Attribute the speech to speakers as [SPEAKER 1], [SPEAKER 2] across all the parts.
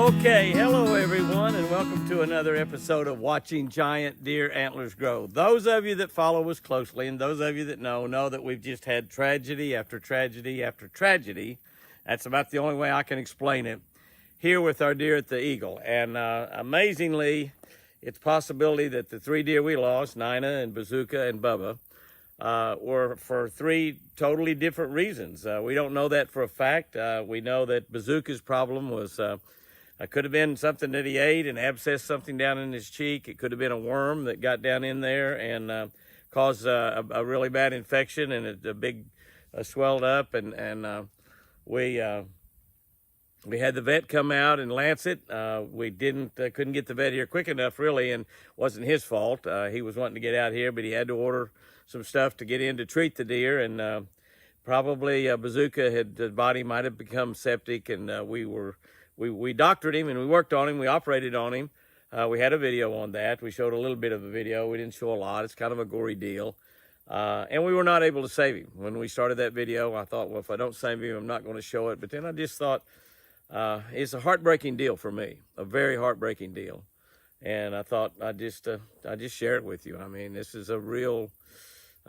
[SPEAKER 1] Okay, hello everyone, and welcome to another episode of Watching Giant Deer Antlers Grow. Those of you that follow us closely, and those of you that know that we've just had tragedy after tragedy after tragedy. That's about the only way I can explain it here with our deer at the Eagle. And amazingly, it's a possibility that the three deer we lost, Nina and Bazooka and Bubba, were for three totally different reasons. We don't know that for a fact. We know that Bazooka's problem was could have been something that he ate and abscessed something down in his cheek. It could have been a worm that got down in there and caused a really bad infection, and a big swelled up. And we had the vet come out and lance it. We couldn't get the vet here quick enough, really, and it wasn't his fault. He was wanting to get out here, but he had to order some stuff to get in to treat the deer, and probably Bazooka the body might have become septic, and we doctored him and we worked on him. We operated on him. We had a video on that. We showed a little bit of a video. We didn't show a lot. It's kind of a gory deal. And we were not able to save him. When we started that video, I thought, well, if I don't save him, I'm not going to show it. But then I just thought, it's a heartbreaking deal for me, a very heartbreaking deal. And I thought I just share it with you. I mean, this is a real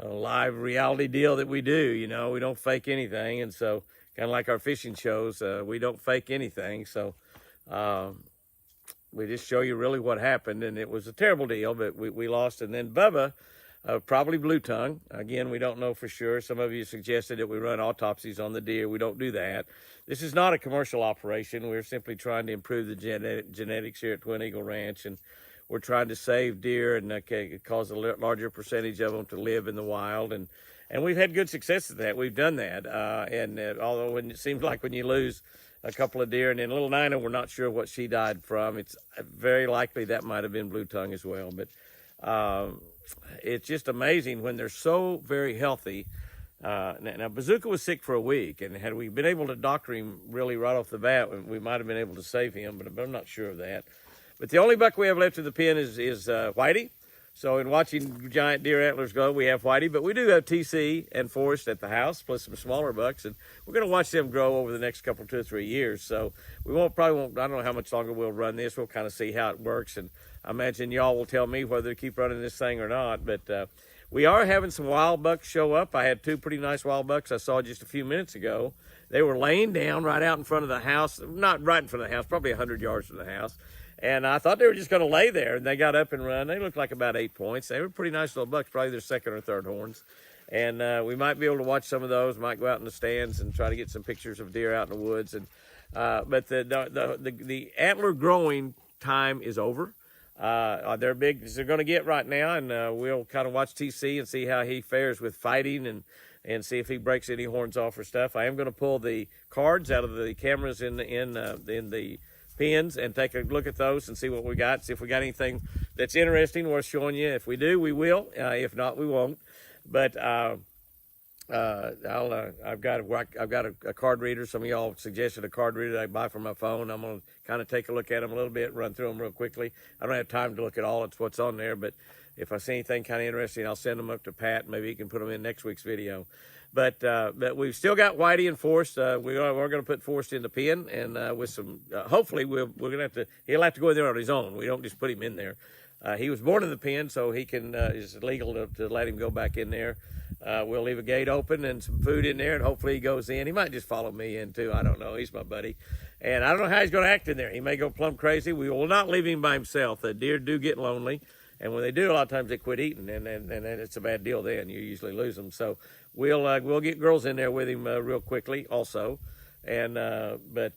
[SPEAKER 1] live reality deal that we do. You know, we don't fake anything. And so kind of like our fishing shows, we don't fake anything. So we just show you really what happened. And it was a terrible deal, but we lost. And then Bubba, probably blue tongue. Again, we don't know for sure. Some of you suggested that we run autopsies on the deer. We don't do that. This is not a commercial operation. We're simply trying to improve the genetics here at Twin Eagle Ranch. And we're trying to save deer and cause a larger percentage of them to live in the wild. And we've had good success at that. We've done that. Although when it seems like when you lose a couple of deer, and then little Nina, we're not sure what she died from. It's very likely that might have been blue tongue as well. But it's just amazing when they're so very healthy. Now, Bazooka was sick for a week, and had we been able to doctor him really right off the bat, we might have been able to save him, but I'm not sure of that. But the only buck we have left in the pen is Whitey. So in watching Giant Deer Antlers Grow, we have Whitey, but we do have TC and Forrest at the house, plus some smaller bucks, and we're going to watch them grow over the next couple, 2 or 3 years. So we probably won't, I don't know how much longer we'll run this. We'll kind of see how it works, and I imagine y'all will tell me whether to keep running this thing or not. But we are having some wild bucks show up. I had 2 pretty nice wild bucks I saw just a few minutes ago. They were laying down right out in front of the house, not right in front of the house, probably 100 yards from the house. And I thought they were just going to lay there, and they got up and run. They looked like about 8 points. They were pretty nice little bucks, probably their second or third horns. And we might be able to watch some of those. Might go out in the stands and try to get some pictures of deer out in the woods. And but the antler growing time is over. They're big as they're going to get right now, and we'll kind of watch TC and see how he fares with fighting and see if he breaks any horns off or stuff. I am going to pull the cards out of the cameras in the pins and take a look at those and see what we got. See if we got anything that's interesting worth showing you. If we do, we will. If not, we won't. But I've got a card reader. Some of y'all suggested a card reader that I buy for my phone. I'm going to kind of take a look at them a little bit, run through them real quickly. I don't have time to look at all of what's on there, but if I see anything kind of interesting, I'll send them up to Pat. Maybe he can put them in next week's video. But we've still got Whitey and Forrest. We're going to put Forrest in the pen, and with some, hopefully we're going to have to, he'll have to go in there on his own. We don't just put him in there. He was born in the pen, so he can, it's legal to let him go back in there. We'll leave a gate open and some food in there, and hopefully he goes in. He might just follow me in too. I don't know. He's my buddy. And I don't know how he's going to act in there. He may go plumb crazy. We will not leave him by himself. The deer do get lonely. And when they do, a lot of times they quit eating, and it's a bad deal then. You usually lose them. So we'll get girls in there with him real quickly also. And but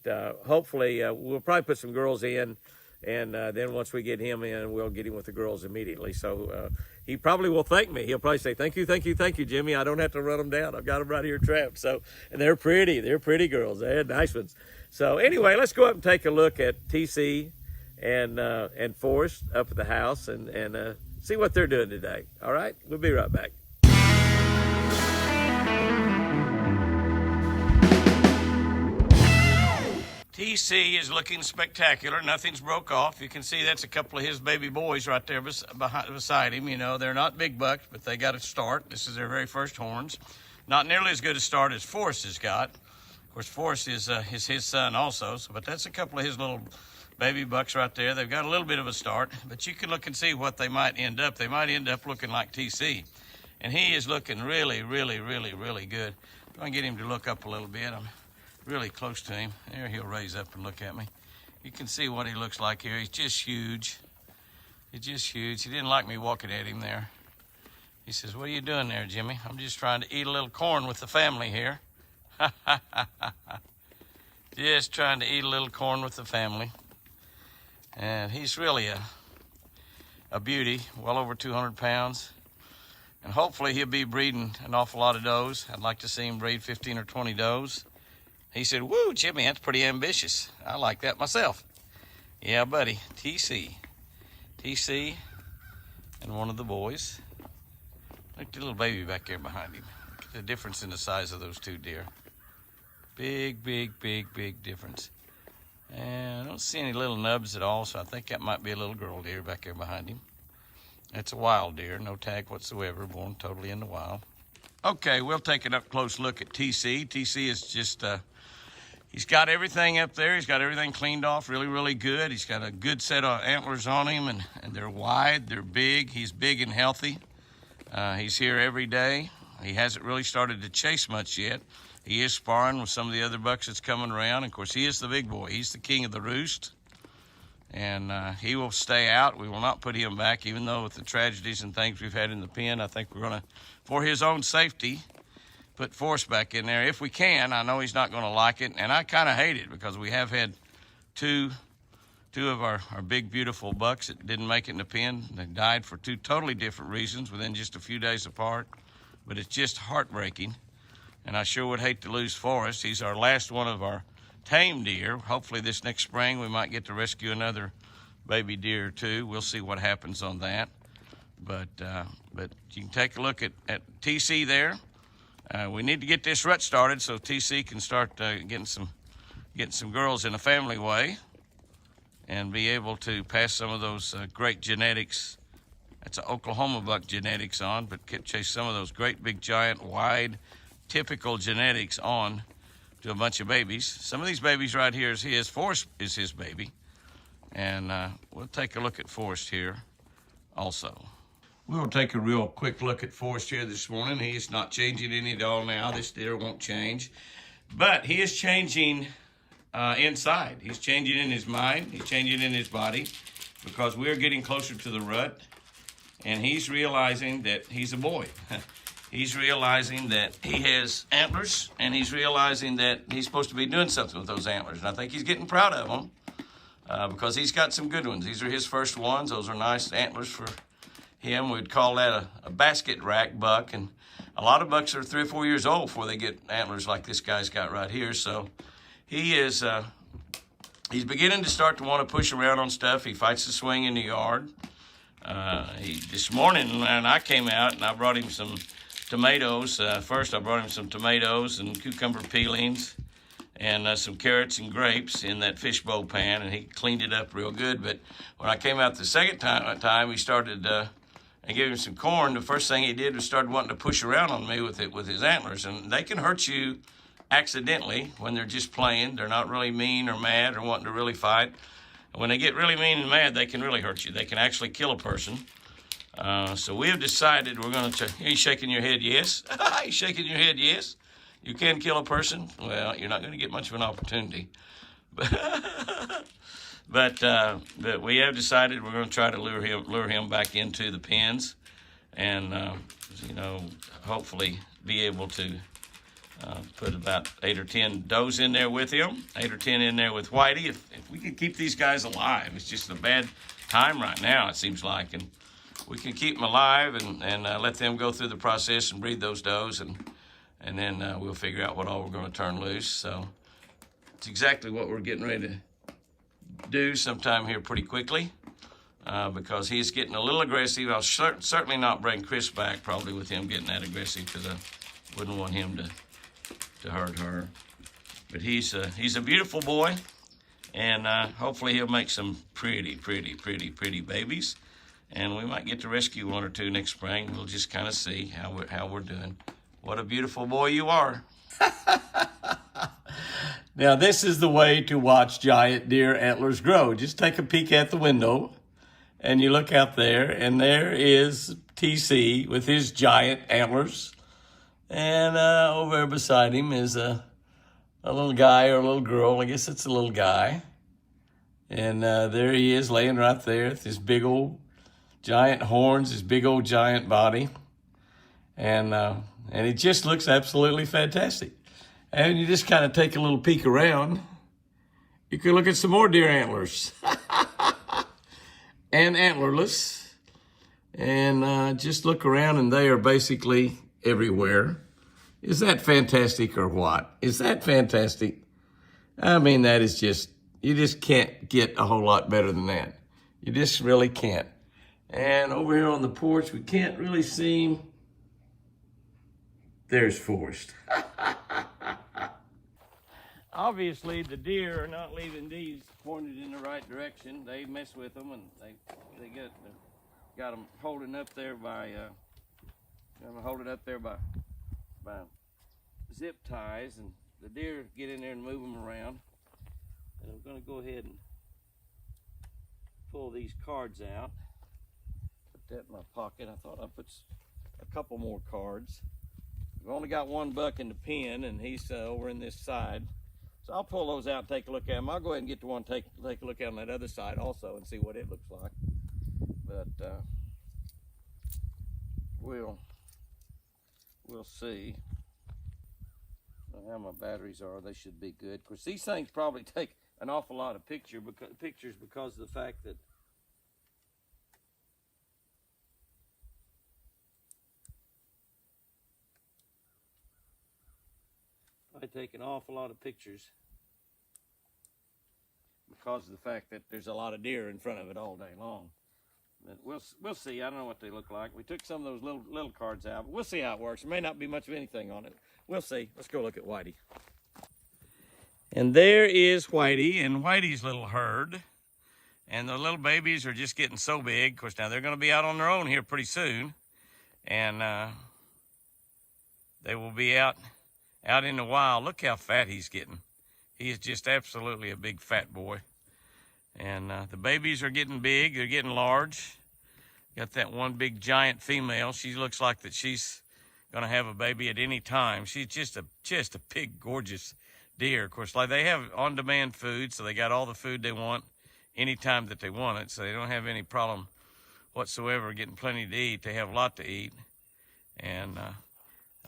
[SPEAKER 1] hopefully we'll probably put some girls in, and then once we get him in, we'll get him with the girls immediately. So he probably will thank me. He'll probably say, thank you, Jimmy. I don't have to run them down. I've got them right here trapped. So, and they're pretty girls. They're nice ones. So anyway, let's go up and take a look at TC and Forrest up at the house and see what they're doing today. All right, we'll be right back. TC is looking spectacular. Nothing's broke off. You can see that's a couple of his baby boys right there beside him. You know, they're not big bucks, but they got a start. This is their very first horns. Not nearly as good a start as Forrest has got. Of course, Forrest is his son also, but that's a couple of his little baby bucks right there. They've got a little bit of a start, but you can look and see what they might end up. They might end up looking like TC. And he is looking really, really, really, really good. I'm going to get him to look up a little bit. I'm really close to him. There, he'll raise up and look at me. You can see what he looks like here. He's just huge. He's just huge. He didn't like me walking at him there. He says, "What are you doing there, Jimmy?" "I'm just trying to eat a little corn with the family here." Just trying to eat a little corn with the family. And he's really a beauty, well over 200 pounds. And hopefully he'll be breeding an awful lot of does. I'd like to see him breed 15 or 20 does. He said, "Woo, Jimmy, that's pretty ambitious. I like that myself." Yeah, buddy, TC. TC and one of the boys. Look at the little baby back there behind him. Look at the difference in the size of those two deer. Big, big, big, big difference. And I don't see any little nubs at all, so I think that might be a little girl deer back there behind him. That's a wild deer, no tag whatsoever, born totally in the wild. Okay, we'll take an up-close look at TC. TC is just, he's got everything up there. He's got everything cleaned off really, really good. He's got a good set of antlers on him, and they're wide, they're big. He's big and healthy. He's here every day. He hasn't really started to chase much yet. He is sparring with some of the other bucks that's coming around. Of course, he is the big boy. He's the king of the roost. And he will stay out. We will not put him back, even though with the tragedies and things we've had in the pen, I think we're going to, for his own safety, put Forrest back in there if we can. I know he's not going to like it, and I kind of hate it because we have had two of our big, beautiful bucks that didn't make it in the pen. They died for two totally different reasons within just a few days apart, but it's just heartbreaking, and I sure would hate to lose Forrest. He's our last one of our tame deer. Hopefully this next spring we might get to rescue another baby deer or two. We'll see what happens on that. But you can take a look at TC there. We need to get this rut started so TC can start getting some girls in a family way and be able to pass some of those great genetics. That's an Oklahoma buck genetics on, but chase some of those great big giant wide typical genetics on to a bunch of babies. Some of these babies right here is his. Forrest is his baby. And we'll take a look at Forrest here also. We will take a real quick look at Forrest here this morning. He is not changing any at all now. This deer won't change. But he is changing inside. He's changing in his mind. He's changing in his body because we're getting closer to the rut. And he's realizing that he's a boy. He's realizing that he has antlers, and he's realizing that he's supposed to be doing something with those antlers. And I think he's getting proud of them because he's got some good ones. These are his first ones. Those are nice antlers for him. We'd call that a basket rack buck. And a lot of bucks are 3 or 4 years old before they get antlers like this guy's got right here. So he is, he's beginning to start to want to push around on stuff. He fights the swing in the yard. This morning when I came out and I brought him some tomatoes. First, I brought him some tomatoes and cucumber peelings and some carrots and grapes in that fishbowl pan, and he cleaned it up real good. But when I came out the second time, he started and gave him some corn. The first thing he did was started wanting to push around on me with his antlers, and they can hurt you accidentally when they're just playing. They're not really mean or mad or wanting to really fight. When they get really mean and mad, they can really hurt you. They can actually kill a person. So we have decided we're going to... Are you shaking your head yes? Are you shaking your head yes? You can kill a person? Well, you're not going to get much of an opportunity. But we have decided we're going to try to lure him back into the pens and, hopefully be able to put about 8 or 10 does in there with him, 8 or 10 in there with Whitey. If we can keep these guys alive, it's just a bad time right now, it seems like. And we can keep them alive and let them go through the process and breed those does, and then we'll figure out what all we're going to turn loose. So it's exactly what we're getting ready to do sometime here pretty quickly because he's getting a little aggressive. I'll certainly not bring Chris back probably with him getting that aggressive because I wouldn't want him to hurt her. But he's a beautiful boy, and hopefully he'll make some pretty babies. And we might get to rescue 1 or 2 next spring. We'll just kind of see how we're doing. What a beautiful boy you are. Now, this is the way to watch giant deer antlers grow. Just take a peek at the window, and you look out there, and there is TC with his giant antlers. And over there beside him is a little guy or a little girl. I guess it's a little guy. And there he is laying right there with his big old giant horns, his big old giant body. And it just looks absolutely fantastic. And you just kind of take a little peek around. You can look at some more deer antlers. And antlerless. And just look around, and they are basically everywhere. Is that fantastic or what? Is that fantastic? I mean, that is just, you just can't get a whole lot better than that. You just really can't. And over here on the porch, we can't really see. There's Forrest. Obviously, the deer are not leaving these pointed in the right direction. They mess with them, and they got them holding up there by zip ties, and the deer get in there and move them around. And I'm going to go ahead and pull these cards out. Put that in my pocket. I thought I'd put a couple more cards. We've only got one buck in the pen, and he's over in this side. So I'll pull those out and take a look at them. I'll go ahead and get the one, take a look at on that other side also and see what it looks like. But we'll see how my batteries are. They should be good. Of course, these things probably take an awful lot of pictures because of the fact that I take an awful lot of pictures because of the fact that there's a lot of deer in front of it all day long. But we'll see. I don't know what they look like. We took some of those little cards out, but we'll see how it works. There may not be much of anything on it. We'll see. Let's go look at Whitey. And there is Whitey and Whitey's little herd. And the little babies are just getting so big. Of course, now they're going to be out on their own here pretty soon. And they will be out in the wild. Look how fat he's getting. He is just absolutely a big fat boy. And the babies are getting big. They're getting large. Got that one big giant female. She looks like that she's going to have a baby at any time. She's just a big, gorgeous deer. Of course, like they have on-demand food, so they got all the food they want anytime that they want it. So they don't have any problem whatsoever getting plenty to eat. They have a lot to eat. And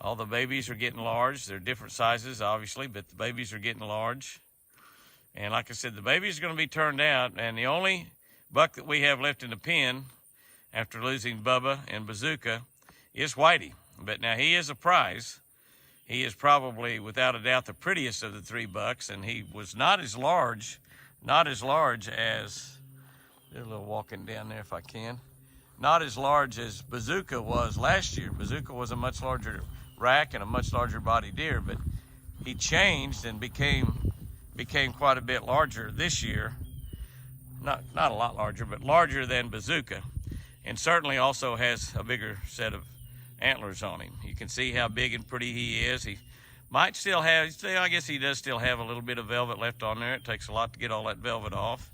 [SPEAKER 1] all the babies are getting large. They're different sizes, obviously, but the babies are getting large. And like I said, the babies are going to be turned out. And the only buck that we have left in the pen after losing Bubba and Bazooka is Whitey. But now he is a prize. He is probably, without a doubt, the prettiest of the three bucks. And he was not as large as, do a little walking down there if I can. Not as large as Bazooka was last year. Bazooka was a much larger rack and a much larger body deer, but he changed and became quite a bit larger this year. Not a lot larger, but larger than Bazooka, and certainly also has a bigger set of antlers on him. You can see how big and pretty he is. He might still have, I guess he does still have a little bit of velvet left on there. It takes a lot to get all that velvet off.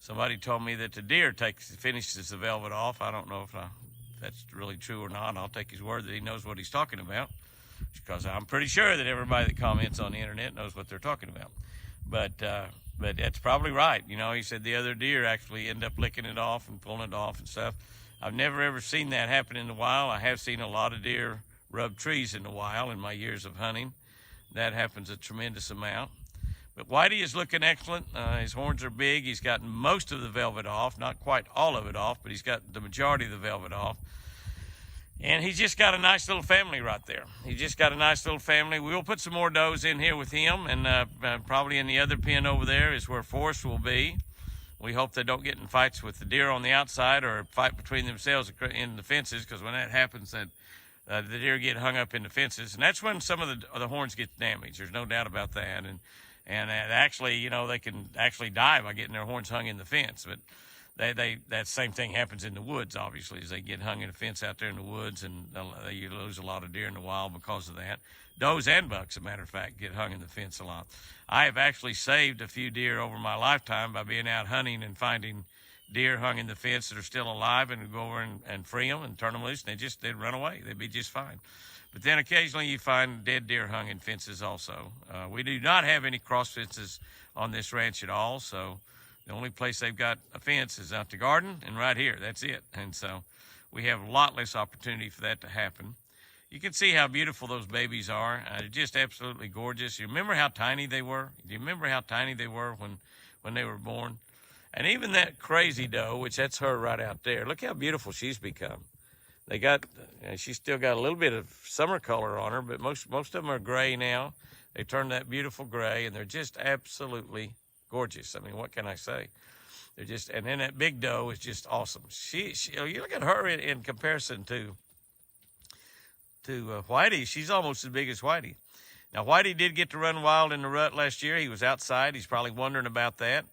[SPEAKER 1] Somebody told me that the deer finishes the velvet off. I don't know if that's really true or not. I'll take his word that he knows what he's talking about, because I'm pretty sure that everybody that comments on the internet knows what they're talking about. But that's probably right. You know, he said the other deer actually end up licking it off and pulling it off and stuff. I've never ever seen that happen in the wild. I have seen a lot of deer rub trees in the wild in my years of hunting. That happens a tremendous amount. But Whitey is looking excellent. His horns are big. He's gotten most of the velvet off, not quite all of it off, but he's got the majority of the velvet off. And he's just got a nice little family right there. He's just got a nice little family. We'll put some more does in here with him, and probably in the other pen over there is where Forrest will be. We hope they don't get in fights with the deer on the outside or fight between themselves in the fences, because when that happens, the deer get hung up in the fences, and that's when some of the horns get damaged. There's no doubt about that. And actually, you know, they can actually die by getting their horns hung in the fence. But that same thing happens in the woods, obviously, as they get hung in a fence out there in the woods, and you lose a lot of deer in the wild because of that. Does and bucks, as a matter of fact, get hung in the fence a lot. I have actually saved a few deer over my lifetime by being out hunting and finding deer hung in the fence that are still alive, and go over and free them and turn them loose, and they'd run away. They'd be just fine. But then occasionally you find dead deer hung in fences also. We do not have any cross fences on this ranch at all, so the only place they've got a fence is out the garden and right here. That's it. And so we have a lot less opportunity for that to happen. You can see how beautiful those babies are. They're just absolutely gorgeous. You remember how tiny they were? Do you remember how tiny they were when they were born? And even that crazy doe, which that's her right out there, look how beautiful she's become. She's still got a little bit of summer color on her, but most of them are gray now. They turned that beautiful gray, and they're just absolutely gorgeous. I mean, what can I say? They're just, and then that big doe is just awesome. You look at her in comparison to Whitey. She's almost as big as Whitey. Now, Whitey did get to run wild in the rut last year. He was outside. He's probably wondering about that.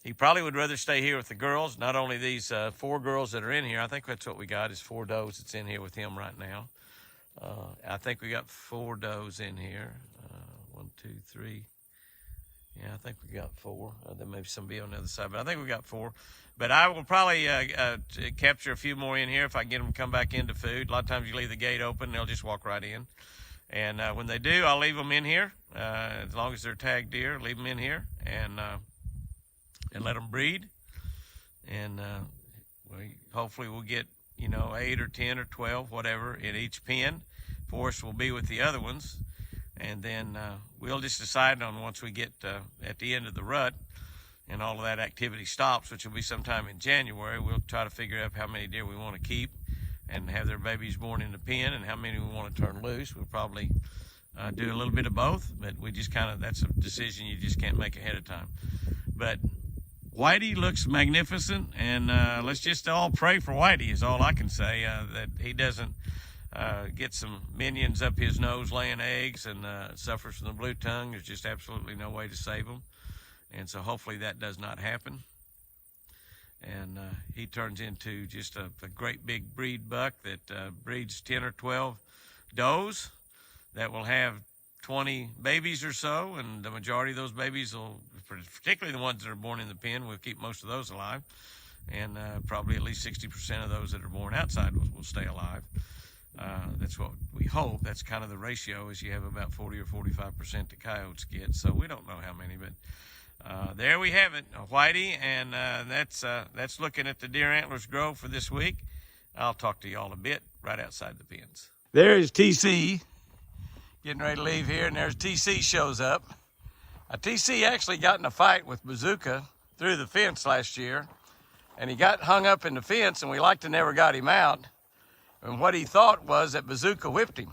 [SPEAKER 1] He probably would rather stay here with the girls, not only these 4 girls that are in here. I think that's what we got is 4 does that's in here with him right now. I think we got 4 does in here. 1, 2, 3. Yeah, I think we got 4. There may be somebody on the other side, but I think we got 4. But I will probably capture a few more in here if I get them to come back into food. A lot of times you leave the gate open, they'll just walk right in. And when they do, I'll leave them in here. As long as they're tagged deer, leave them in here and let them breed. And hopefully we'll get, 8 or 10 or 12, whatever, in each pen. Forrest will be with the other ones. And then we'll just decide on once we get at the end of the rut and all of that activity stops, which will be sometime in January, we'll try to figure out how many deer we want to keep and have their babies born in the pen and how many we want to turn loose. We'll probably do a little bit of both, but we just that's a decision you just can't make ahead of time. But Whitey looks magnificent, and let's just all pray for Whitey is all I can say, that he doesn't get some minions up his nose laying eggs and suffers from the blue tongue. There's just absolutely no way to save him. And so hopefully that does not happen. And he turns into just a great big breed buck that breeds 10 or 12 does that will have 20 babies or so. And the majority of those babies will, particularly the ones that are born in the pen, we'll keep most of those alive. And probably at least 60% of those that are born outside will stay alive. That's what we hope. That's kind of the ratio, is you have about 40 or 45% the coyotes get. So we don't know how many, but there we have it, Whitey, and that's looking at the Deer Antlers Grow for this week. I'll talk to y'all a bit right outside the pens. There's TC getting ready to leave here, and there's TC shows up. TC actually got in a fight with Bazooka through the fence last year, and he got hung up in the fence, and we like to never got him out. And what he thought was that Bazooka whipped him.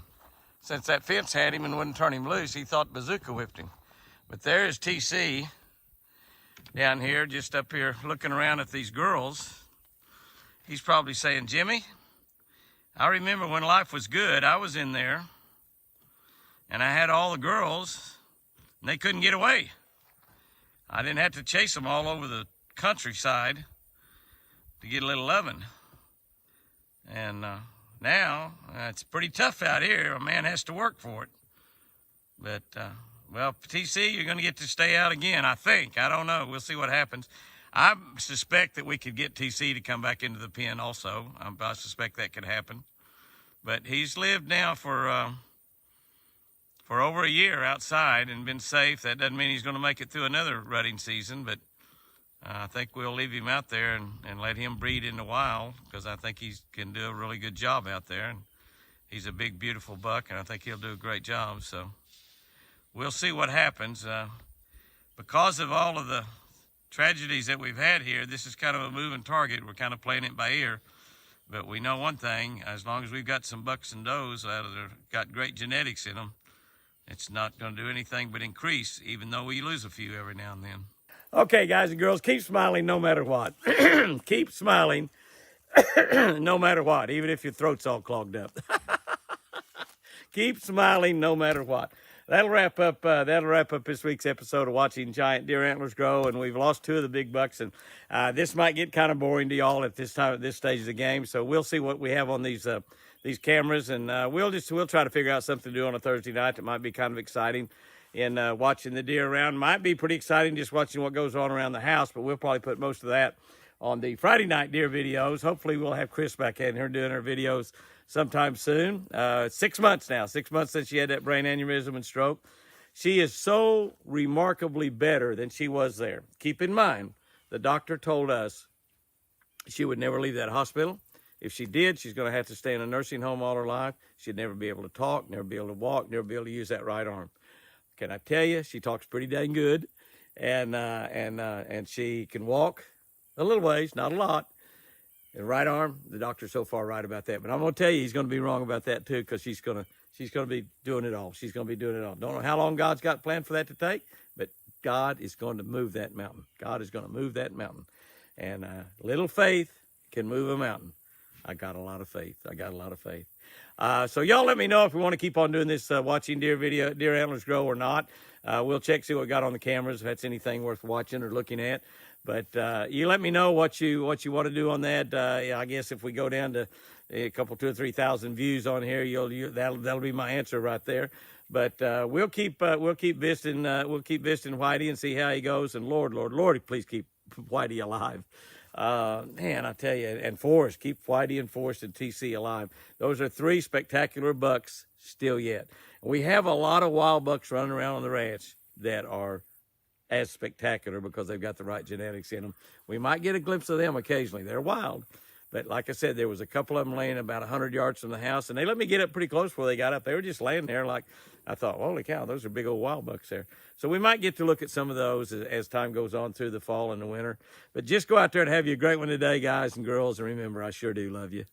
[SPEAKER 1] Since that fence had him and wouldn't turn him loose, he thought Bazooka whipped him. But there's TC down here, just up here looking around at these girls. He's probably saying, Jimmy, I remember when life was good, I was in there and I had all the girls and they couldn't get away. I didn't have to chase them all over the countryside to get a little loving. And now it's pretty tough out here. A man has to work for it. But, well, TC, you're going to get to stay out again, I think. I don't know. We'll see what happens. I suspect that we could get TC to come back into the pen also. I suspect that could happen. But he's lived now for over a year outside and been safe. That doesn't mean he's going to make it through another rutting season, but I think we'll leave him out there and let him breed in the wild, because I think he can do a really good job out there. And he's a big, beautiful buck, and I think he'll do a great job. So we'll see what happens. Because of all of the tragedies that we've had here, this is kind of a moving target. We're kind of playing it by ear. But we know one thing, as long as we've got some bucks and does that have got great genetics in them, it's not going to do anything but increase, even though we lose a few every now and then. Okay, guys and girls, keep smiling no matter what. Keep smiling no matter what, even if your throat's all clogged up. Keep smiling no matter what. That'll wrap up this week's episode of Watching Giant Deer Antlers Grow, and we've lost 2 of the big bucks, and this might get kind of boring to y'all at this stage of the game. So we'll see what we have on these these cameras, and we'll try to figure out something to do on a Thursday night that might be kind of exciting. And watching the deer around might be pretty exciting, just watching what goes on around the house, but we'll probably put most of that on the Friday night deer videos. Hopefully we'll have Chris back in here doing her videos sometime soon. 6 months now, 6 months since she had that brain aneurysm and stroke. She is so remarkably better than she was there. Keep in mind, the doctor told us she would never leave that hospital. If she did, she's going to have to stay in a nursing home all her life. She'd never be able to talk, never be able to walk, never be able to use that right arm. Can I tell you, she talks pretty dang good, and she can walk a little ways, not a lot. And right arm, the doctor's so far right about that. But I'm going to tell you, he's going to be wrong about that too, because she's going to be doing it all. She's going to be doing it all. Don't know how long God's got planned for that to take, but God is going to move that mountain. God is going to move that mountain. And little faith can move a mountain. I got a lot of faith. I got a lot of faith. So y'all let me know if we want to keep on doing this watching deer antlers grow or not. We'll check, see what we got on the cameras, if that's anything worth watching or looking at. But you let me know what you want to do on that. I guess if we go down to a couple, 2,000 or 3,000 views on here, that'll be my answer right there. But we'll keep visiting Whitey and see how he goes. And Lord, please keep Whitey alive. Man, I tell you, and Forrest, keep Whitey and Forrest and TC alive. Those are 3 spectacular bucks still yet. We have a lot of wild bucks running around on the ranch that are as spectacular because they've got the right genetics in them. We might get a glimpse of them occasionally. They're wild. But like I said, there was a couple of them laying about 100 yards from the house, and they let me get up pretty close where they got up. They were just laying there like, I thought, holy cow, those are big old wild bucks there. So we might get to look at some of those as time goes on through the fall and the winter. But just go out there and have you a great one today, guys and girls. And remember, I sure do love you.